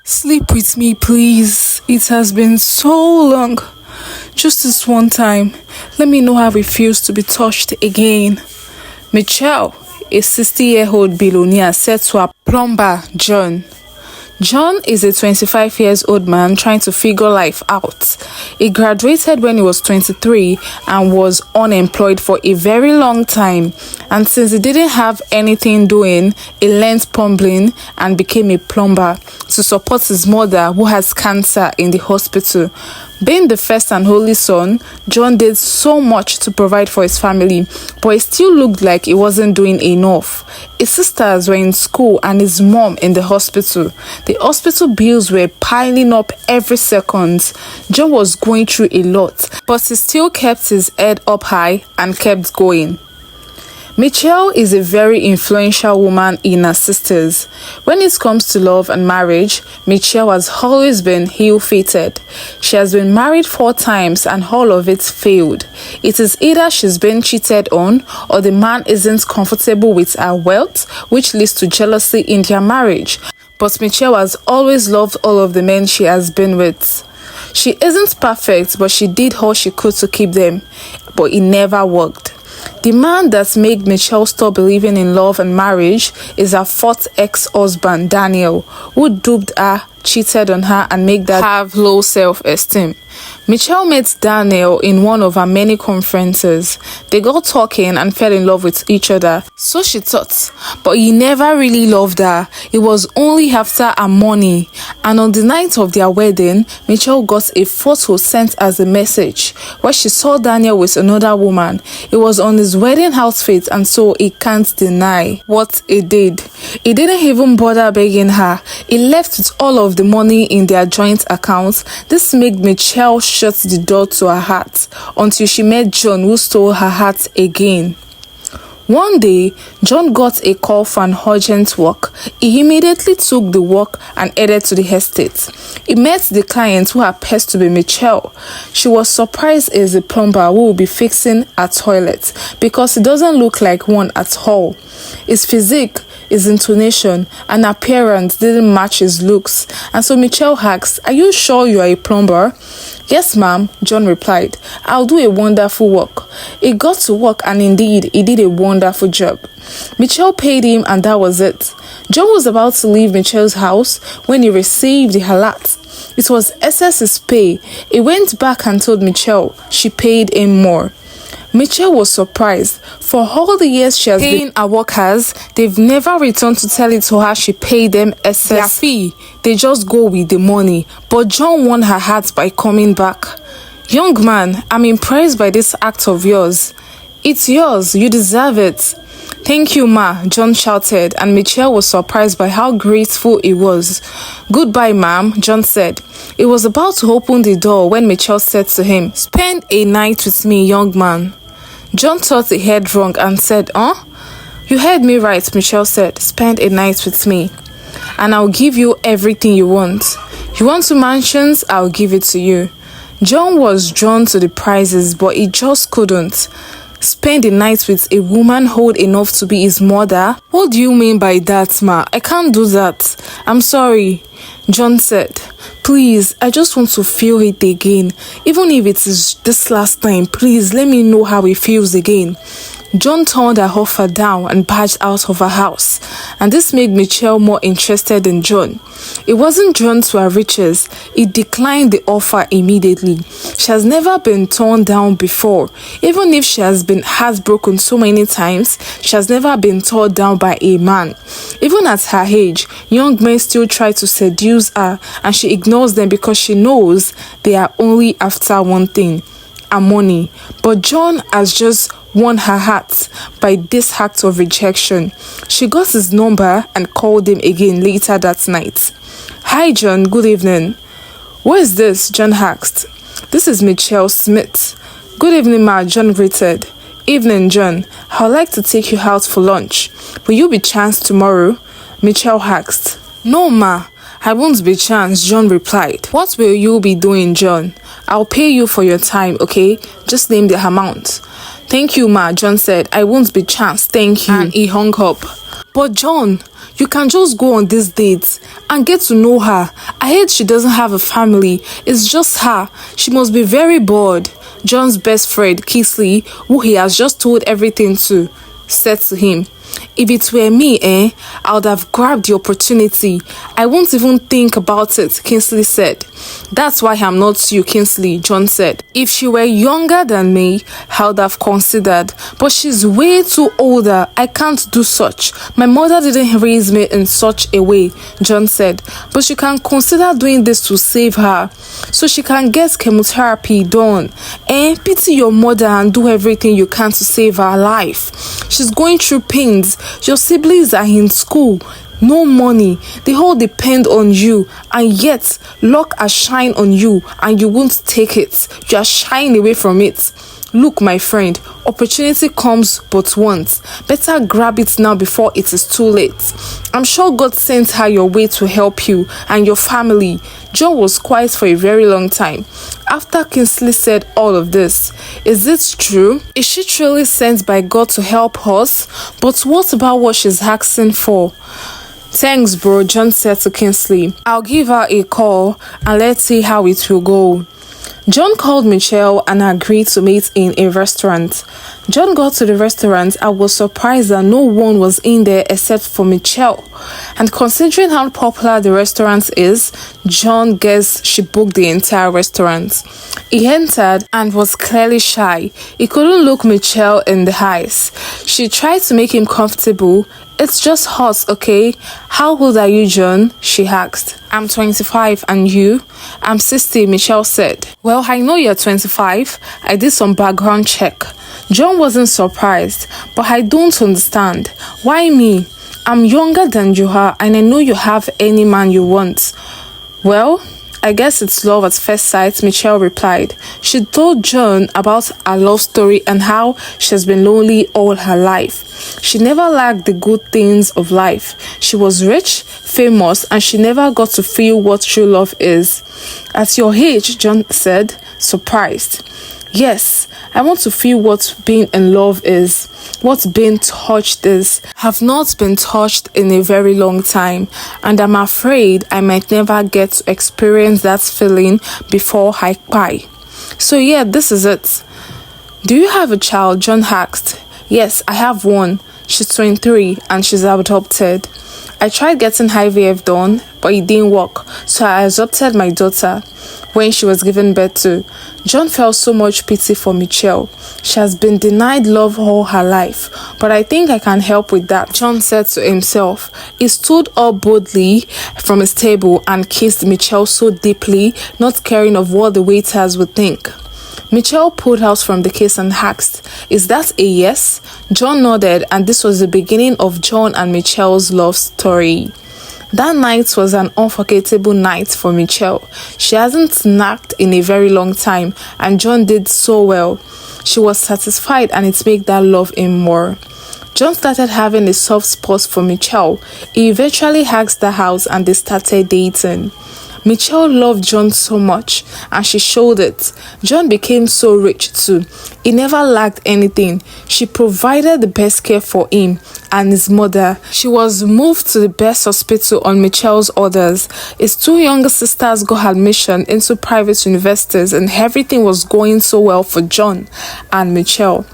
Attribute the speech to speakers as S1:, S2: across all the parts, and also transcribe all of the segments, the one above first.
S1: Sleep with me, please. It has been so long. Just this one time. Let me know how it feels to be touched again. Michelle, a 60-year-old billionaire, said to her plumber, John. John is a 25-year-old man trying to figure life out. He graduated when he was 23 and was unemployed for a very long time. And since he didn't have anything doing, he learned plumbing and became a plumber to support his mother who has cancer in the hospital. Being the first and only son, John did so much to provide for his family, but it still looked like he wasn't doing enough. His sisters were in school and his mom in the hospital. The hospital bills were piling up every second. John was going through a lot, but he still kept his head up high and kept going. Michelle is a very influential woman in her sisters. When it comes to love and marriage, Michelle has always been ill-fated. She has been married 4 times and all of it failed. It is either she's been cheated on or the man isn't comfortable with her wealth, which leads to jealousy in their marriage. But Michelle has always loved all of the men she has been with. She isn't perfect, but she did all she could to keep them, but it never worked. The man that made Michelle stop believing in love and marriage is her 4th ex-husband, Daniel, who duped her, cheated on her, and made her have low self-esteem. Michelle met Daniel in one of her many conferences. They got talking and fell in love with each other. So she thought, but he never really loved her. It was only after her money. And on the night of their wedding, Michelle got a photo sent as a message where she saw Daniel with another woman. It was on his wedding outfit, and so he can't deny what he did. He didn't even bother begging her. He left with all of the money in their joint accounts. This made Michelle shut the door to her heart until she met John, who stole her heart again. One day, John got a call for an urgent work. He immediately took the work and headed to the estate. He met the client, who appears to be Michelle. She was surprised as a plumber who will be fixing a toilet because he doesn't look like one at all. His physique, his intonation, and appearance didn't match his looks, and so Michelle asked, "Are you sure you are a plumber?" "Yes, ma'am," John replied. "I'll do a wonderful work." He got to work, and indeed, he did a wonderful job. Michelle paid him, and that was it. John was about to leave Michelle's house when he received the alert. It was excess his pay. He went back and told Michelle she paid him more. Michelle was surprised. For all the years she has been paying her workers, they've never returned to tell it to her she paid them excess their fee. They just go with the money. But John won her heart by coming back. "Young man, I'm impressed by this act of yours." "It's yours. You deserve it." "Thank you, ma," John shouted, and Michelle was surprised by how grateful he was. "Goodbye, ma'am," John said. He was about to open the door when Michelle said to him, "Spend a night with me, young man." John thought he heard wrong and said, "Huh?" "You heard me right," Michelle said. "Spend a night with me, and I'll give you everything you want. You want 2 mansions? I'll give it to you." John was drawn to the prizes, but he just couldn't spend a night with a woman old enough to be his mother. "What do you mean by that, ma? I can't do that." "I'm sorry," John said. "Please, I just want to feel it again. Even if it is this last time, please let me know how it feels again." John turned her offer down and barged out of her house, and this made Michelle more interested in John. He wasn't drawn to her riches. He declined the offer immediately. She has never been turned down before. Even if she has been heartbroken so many times, she has never been turned down by a man. Even at her age, young men still try to seduce her, and she ignores them because she knows they are only after one thing: her money. But John has just won her heart by this act of rejection. She got his number and called him again later that night. "Hi, John, good evening." "Who is this?" John asked. "This is Michelle Smith." "Good evening, ma," John greeted. "Evening, John. I'd like to take you out for lunch. Will you be chanced tomorrow?" Michelle asked. "No, ma, I won't be chanced," John replied. "What will you be doing, John?" "I'll pay you for your time, okay? Just name the amount." "Thank you, ma," John said. "I won't be chanced, thank you." And he hung up. "But John, You can just go on this date and get to know her. I heard she doesn't have a family. It's just her. She must be very bored. John's best friend, Kingsley, who he has just told everything to, said to him, "If it were me, I would have grabbed the opportunity. I won't even think about it," Kingsley said. "That's why I'm not you, Kingsley," John said. "If she were younger than me, I would have considered. But she's way too older. I can't do such. My mother didn't raise me in such a way," John said. "But you can consider doing this to save her, so she can get chemotherapy done. Pity your mother and do everything you can to save her life. She's going through pains. Your siblings are in school. No money. They all depend on you, and yet luck has shine on you and you won't take it. You are shying away from it. Look, my friend, opportunity comes but once. Better grab it now before it is too late. I'm sure God sent her your way to help you and your family." John was quiet for a very long time. After Kingsley said all of this, "Is it true? Is she truly sent by God to help us? But what about what she's asking for?" "Thanks, bro," John said to Kingsley. "I'll give her a call and let's see how it will go." John called Michelle and agreed to meet in a restaurant. John got to the restaurant and was surprised that no one was in there except for Michelle. And considering how popular the restaurant is, John guessed she booked the entire restaurant. He entered and was clearly shy. He couldn't look Michelle in the eyes. She tried to make him comfortable. "It's just us, okay? How old are you, John?" she asked. "I'm 25, and you?" "I'm 60, Michelle said. "Well, I know you're 25. I did some background check." John wasn't surprised, "But I don't understand. Why me? I'm younger than you are, and I know you have any man you want." "Well, I guess it's love at first sight," Michelle replied. She told John about her love story and how she has been lonely all her life. She never lacked the good things of life. She was rich, famous, and she never got to feel what true love is. "At your age," John said, surprised. "Yes, I want to feel what being in love is, what being touched is. I've not been touched in a very long time, and I'm afraid I might never get to experience that feeling before I die. So yeah, this is it." "Do you have a child?" John asked. "Yes, I have one. She's 23 and she's adopted. I tried getting IVF done, but it didn't work, so I adopted my daughter when she was given birth to." John felt so much pity for Michelle. She has been denied love all her life, but I think I can help with that, John said to himself. He stood up boldly from his table and kissed Michelle so deeply, not caring of what the waiters would think. Michelle pulled out from the kiss and asked, "Is that a yes?" John nodded, and this was the beginning of John and Michelle's love story. That night was an unforgettable night for Michelle. She hasn't snacked in a very long time, and John did so well. She was satisfied, and it made that love him more. John started having a soft spot for Michelle. He eventually asked her out, and they started dating. Michelle loved John so much, and she showed it. John became so rich too. He never lacked anything. She provided the best care for him and his mother. She was moved to the best hospital on Michelle's orders. His two younger sisters got admission into private universities, and everything was going so well for John and Michelle.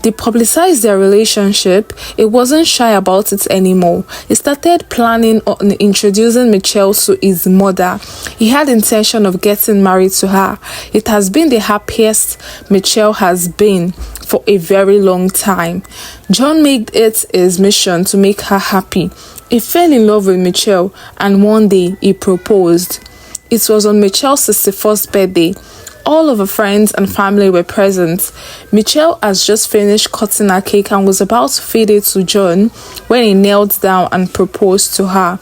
S1: They publicized their relationship. He wasn't shy about it anymore. He started planning on introducing Michelle to his mother. He had intention of getting married to her. It has been the happiest Michelle has been for a very long time. John made it his mission to make her happy. He fell in love with Michelle, and one day he proposed. It was on Michelle's 61st birthday. All of her friends and family were present. Michelle has just finished cutting her cake and was about to feed it to John when he knelt down and proposed to her.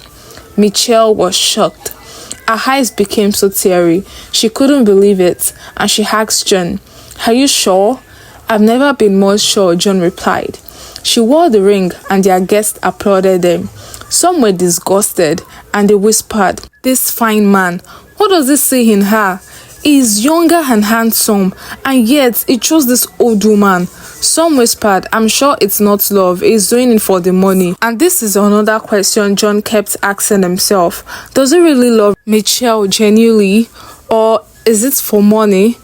S1: Michelle was shocked. Her eyes became so teary. She couldn't believe it, and she asked John, "Are you sure?" "I've never been more sure," John replied. She wore the ring, and their guests applauded them. Some were disgusted, and they whispered, "This fine man, what does he see in her? He is younger and handsome, and yet he chose this old woman." Some whispered, I'm sure it's not love, he's doing it for the money. And this is another question John kept asking himself. Does he really love Michelle genuinely, or is it for money?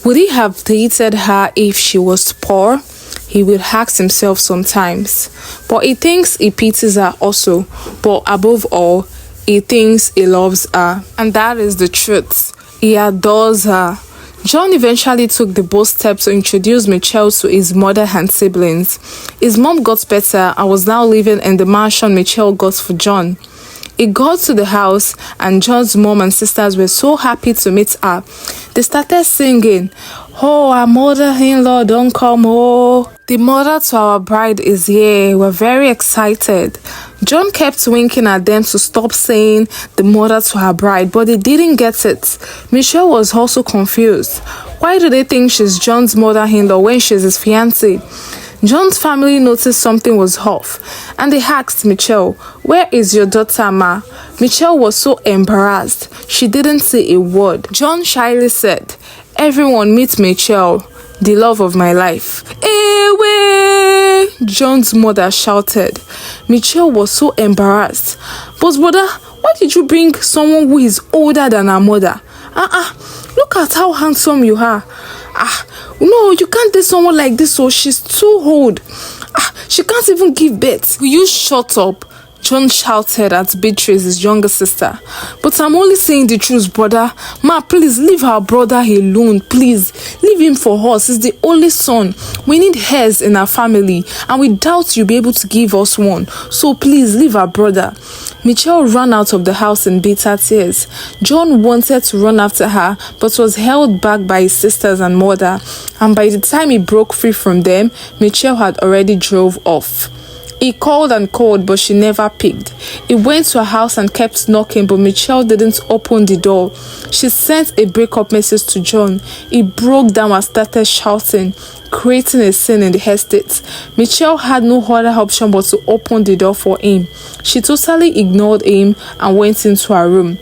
S1: Would he have dated her if she was poor? He would ask himself sometimes. But he thinks he pities her also. But above all, he thinks he loves her. And that is the truth. He adores her. John eventually took the bold step to introduce Michelle to his mother and siblings. His mom got better and was now living in the mansion Michelle got for John. He got to the house and John's mom and sisters were so happy to meet her. They started singing, "Oh, our mother-in-law don't come, oh. The mother to our bride is here." We're very excited. John kept winking at them to stop saying the mother to her bride, but they didn't get it. Michelle was also confused. Why do they think she's John's mother-in-law when she's his fiancée? John's family noticed something was off, and they asked Michelle, "Where is your daughter, Ma?" Michelle was so embarrassed, she didn't say a word. John shyly said, "Everyone meet Michelle, the love of my life." "Away!" John's mother shouted. Michelle was so embarrassed. "But brother, why did you bring someone who is older than her mother? Look at how handsome you are. No, you can't date someone like this, so she's too old. She can't even give birth." "Will you shut up?" John shouted at Beatrice, his younger sister. "But I'm only saying the truth, brother. Ma, please leave our brother alone. Please, leave him for us. He's the only son. We need heirs in our family, and we doubt you'll be able to give us one. So please, leave our brother." Michelle ran out of the house in bitter tears. John wanted to run after her, but was held back by his sisters and mother. And by the time he broke free from them, Michelle had already drove off. He called and called, but she never picked. He went to her house and kept knocking, but Michelle didn't open the door. She sent a breakup message to John. He broke down and started shouting, creating a scene in the estate. Michelle had no other option but to open the door for him. She totally ignored him and went into her room.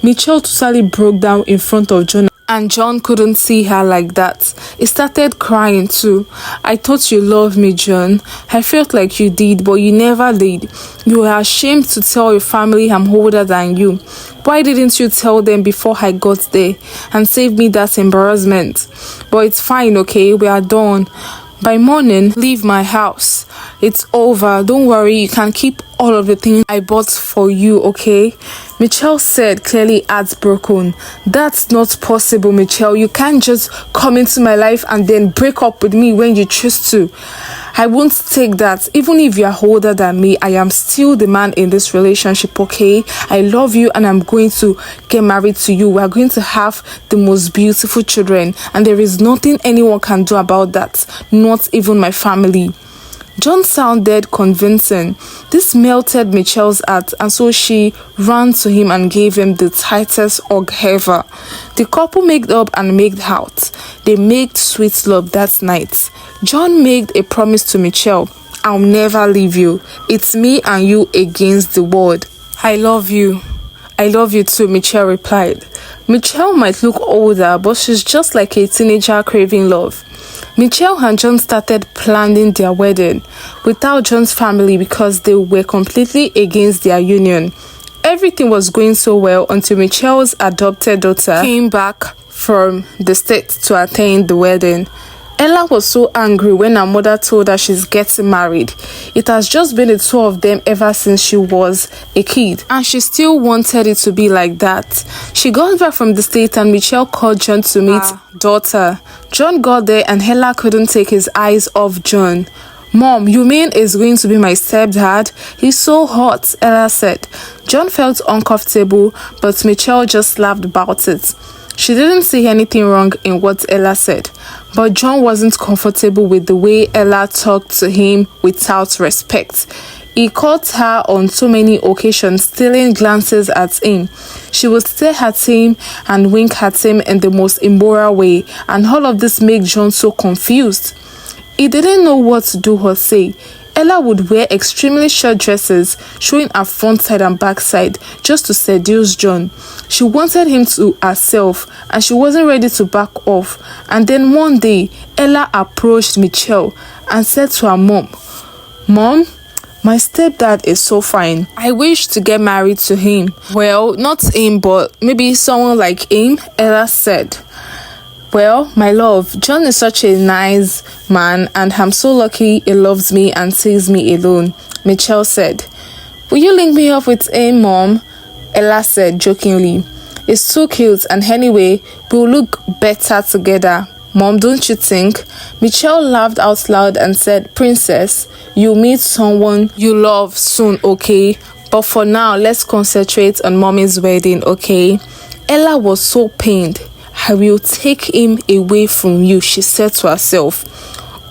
S1: Michelle totally broke down in front of John, and John couldn't see her like that. He started crying too. "I thought you loved me, John. I felt like you did, but you never did. You were ashamed to tell your family I'm older than you. Why didn't you tell them before I got there and save me that embarrassment? But it's fine, okay? We are done. By morning, leave my house. It's over. Don't worry, you can keep all of the things I bought for you, okay?" Michelle said, clearly heartbroken. "That's not possible, Michelle. You can't just come into my life and then break up with me when you choose to. I won't take that. Even if you are older than me, I am still the man in this relationship, okay? I love you and I'm going to get married to you. We are going to have the most beautiful children, and there is nothing anyone can do about that, not even my family." John sounded convincing. This melted Michelle's heart, and so she ran to him and gave him the tightest hug ever. The couple made up and made out. They made sweet love that night. John made a promise to Michelle. "I'll never leave you. It's me and you against the world." "I love you." "I love you too," Michelle replied. Michelle might look older, but she's just like a teenager craving love. Michelle and John started planning their wedding without John's family because they were completely against their union. Everything was going so well until Michelle's adopted daughter came back from the States to attend the wedding. Ella was so angry when her mother told her she's getting married. It has just been the two of them ever since she was a kid, and she still wanted it to be like that. She got back from the States and Michelle called John to meet her daughter. John got there and Ella couldn't take his eyes off John. "Mom, you mean he's going to be my stepdad? He's so hot," Ella said. John felt uncomfortable, but Michelle just laughed about it. She didn't see anything wrong in what Ella said, but John wasn't comfortable with the way Ella talked to him without respect. He caught her on so many occasions stealing glances at him. She would stare at him and wink at him in the most immoral way, and all of this made John so confused. He didn't know what to do or say. Ella would wear extremely short dresses, showing her front side and back side, just to seduce John. She wanted him to herself, and she wasn't ready to back off. And then one day, Ella approached Michelle and said to her mom, "Mom, my stepdad is so fine. I wish to get married to him." "Well, not him, but maybe someone like him," Ella said. "Well, my love, John is such a nice man, and I'm so lucky he loves me and sees me alone," Michelle said. "Will you link me up with him, Mom?" Ella said jokingly. "It's so cute, and anyway, we'll look better together. Mom, don't you think?" Michelle laughed out loud and said, "Princess, you'll meet someone you love soon, okay? But for now, let's concentrate on Mommy's wedding, okay?" Ella was so pained. "I will take him away from you," she said to herself.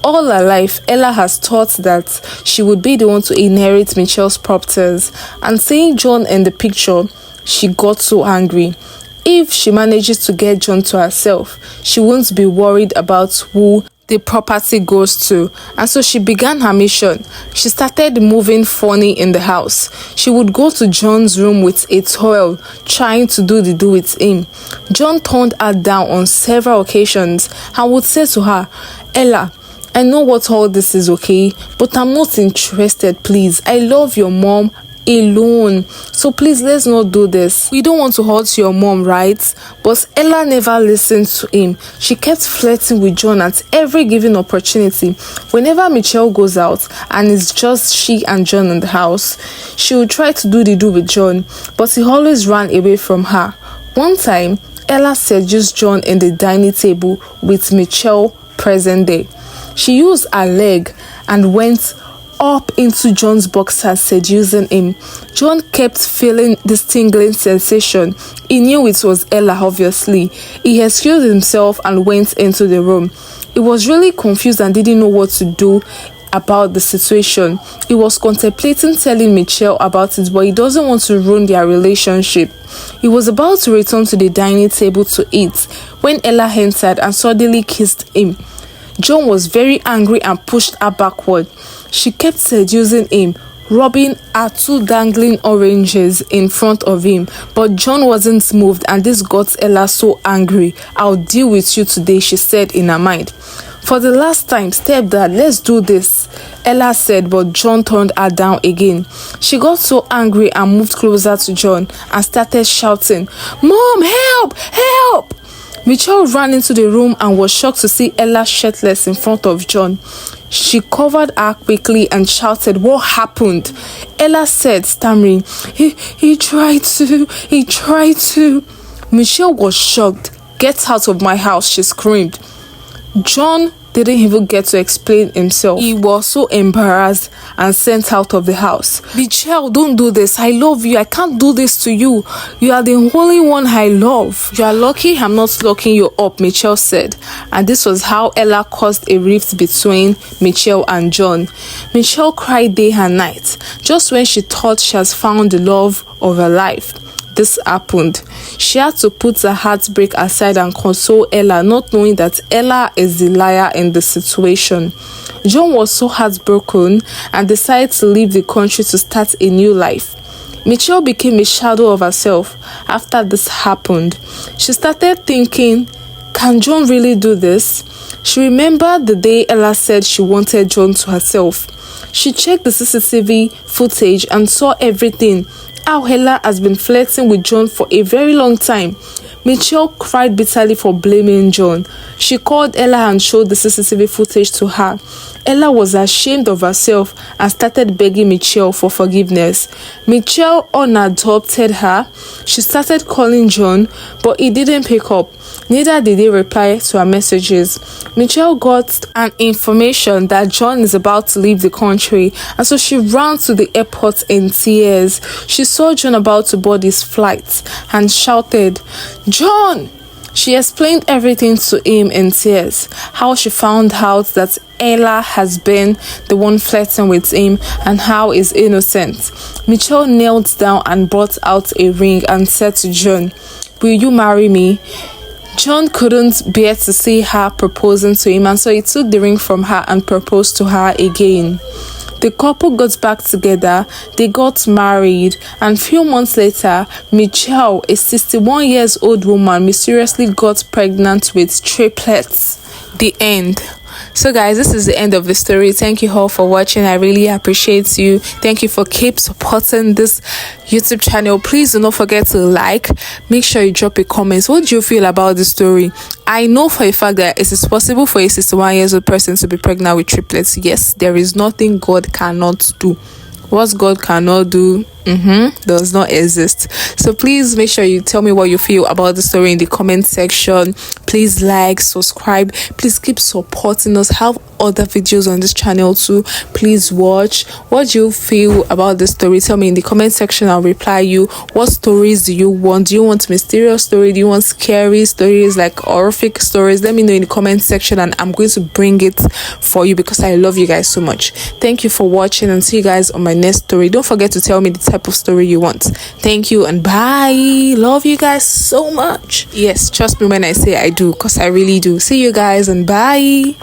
S1: All her life, Ella has thought that she would be the one to inherit Michelle's properties, and seeing John in the picture, she got so angry. If she manages to get John to herself, she won't be worried about who the property goes to, and so she began her mission. She started moving funny in the house. She would go to John's room with a towel, trying to do with him. John turned her down on several occasions and would say to her, "Ella, I know what all this is, okay? But I'm not interested, please. I love your mom alone. So please, let's not do this. We don't want to hurt your mom, right?" But Ella never listened to him. She kept flirting with John at every given opportunity. Whenever Michelle goes out and it's just she and John in the house, she would try to do with John, but he always ran away from her. One time, Ella seduced John in the dining table with Michelle present there. She used her leg and went up into John's boxers, seducing him. John kept feeling this tingling sensation. He knew it was Ella, obviously. He excused himself and went into the room. He was really confused and didn't know what to do about the situation. He was contemplating telling Michelle about it, but he doesn't want to ruin their relationship. He was about to return to the dining table to eat when Ella entered and suddenly kissed him. John was very angry and pushed her backward. She kept seducing him, rubbing her two dangling oranges in front of him, but John wasn't moved, and this got Ella so angry. "I'll deal with you today," she said in her mind. "For the last time, stepdad, let's do this," Ella said, but John turned her down again. She got so angry and moved closer to John and started shouting, "Mom, help! Help!" Michelle ran into the room and was shocked to see Ella shirtless in front of John. She covered her quickly and shouted, "What happened?" Ella said, stammering, He tried to. Michelle was shocked. "Get out of my house," she screamed. John didn't even get to explain himself. He was so embarrassed and sent out of the house. "Michelle, don't do this. I love you. I can't do this to you. You are the only one I love. You are lucky I'm not locking you up," Michelle said. And this was how Ella caused a rift between Michelle and John. Michelle cried day and night, just when she thought she has found the love of her life. This happened. She had to put her heartbreak aside and console Ella, not knowing that Ella is the liar in the situation. John was so heartbroken and decided to leave the country to start a new life. Michelle became a shadow of herself after this happened. She started thinking, can John really do this? She remembered the day Ella said she wanted John to herself. She checked the CCTV footage and saw everything. How Ella has been flirting with John for a very long time. Michelle cried bitterly for blaming John. She called Ella and showed the CCTV footage to her. Ella was ashamed of herself and started begging Michelle for forgiveness. Michelle unadopted her. She started calling John, but he didn't pick up. Neither did he reply to her messages. Michelle got an information that John is about to leave the country, and so she ran to the airport in tears. She saw John about to board his flight and shouted, "John!" She explained everything to him in tears, how she found out that Ella has been the one flirting with him and how he's innocent. Michelle knelt down and brought out a ring and said to John, "Will you marry me?" John couldn't bear to see her proposing to him, and so he took the ring from her and proposed to her again. The couple got back together, they got married, and few months later, Michelle, a 61 years old woman, mysteriously got pregnant with triplets. The end. So guys, this is the end of the story. Thank you all for watching. I really appreciate you. Thank you for keep supporting this YouTube channel. Please do not forget to like. Make sure you drop a comment. What do you feel about the story? I know for a fact that it is possible for a 61 years old person to be pregnant with triplets. Yes, there is nothing God cannot do. What God cannot do does not exist. So please make sure you tell me what you feel about the story in the comment section. Please like, subscribe. Please keep supporting us. Have other videos on this channel too. Please watch. What do you feel about the story? Tell me in the comment section. I'll reply you. What stories do you want? Do you want mysterious story? Do you want scary stories, like horrific stories? Let me know in the comment section, and I'm going to bring it for you because I love you guys so much. Thank you for watching, and see you guys on my next story. Don't forget to tell me the type of story you want. Thank you and bye. Love you guys so much. Yes, trust me when I say I do, because I really do. See you guys and bye.